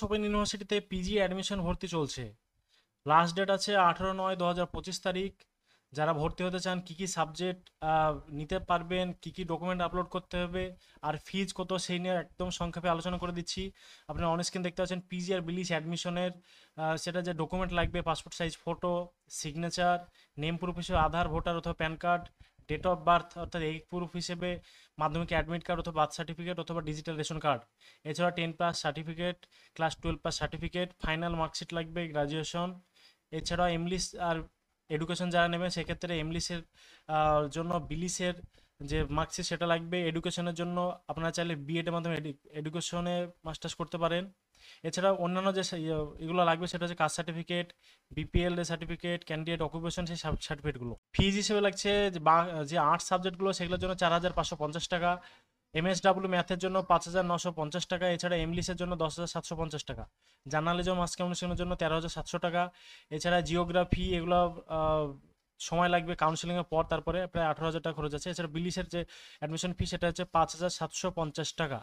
Open ইউনিভার্সিটিতে PG admission ভর্তি চলছে। লাস্ট ডেট আছে 18/9/2025 তারিখ। যারা ভর্তি হতে চান, কি কি সাবজেক্ট নিতে পারবেন, কি কি ডকুমেন্ট আপলোড করতে হবে, আর ফিজ কত, সেই নিয়ে একদম সংক্ষেপে আলোচনা করে দিচ্ছি। আপনারা অন স্ক্রিন দেখতে পাচ্ছেন পিজি আর বিলিশ অ্যাডমিশনের সেটা যে ডকুমেন্ট লাগবে: passport size photo, signature, name proof হিসেবে আধার, ভোটার অথবা PAN card, date of birth অর্থাৎ এই প্রুফ হিসেবে মাধ্যমিক অ্যাডমিট কার্ড অথবা বার্থ সার্টিফিকেট অথবা ডিজিটাল রেশন কার্ড। এছাড়া 10+ certificate, class 12+ certificate, final marksheet লাগবে, গ্রাজুয়েশন। এছাড়াও ইংলিশ আর এডুকেশন যারা নেবেন সেক্ষেত্রে ইংলিশের জন্য বিলিশের যে মার্কশিট সেটা লাগবে। এডুকেশনের জন্য আপনারা চাইলে বিএডের মাধ্যমে এডুকেশনে মাস্টার্স করতে পারেন। এছাড়াও অন্যান্য যে এগুলো লাগবে সেটা হচ্ছে কাস্ট সার্টিফিকেট, বিপিএল এর সার্টিফিকেট, ক্যান্ডিডেট অকুপেশন, সেই সার্টিফিকেটগুলো। ফিজ হিসেবে লাগছে যে আর্টস সাবজেক্টগুলো সেগুলোর জন্য 4,550 টাকা, এমএসডাব্লিউ ম্যাথের জন্য 5,950 টাকা, এছাড়া ইংলিশের জন্য 10,750 টাকা, জার্নালিজম মাস কমিউনিকেশনের জন্য 13,700 টাকা। এছাড়া জিওগ্রাফি এগুলো আহ, সময় লাগবে কাউন্সিলিংয়ের পর, তারপরে প্রায় 18,000 টাকা খরচ আছে। এছাড়া বিলিশের যে অ্যাডমিশন ফি সেটা হচ্ছে 5,750 টাকা।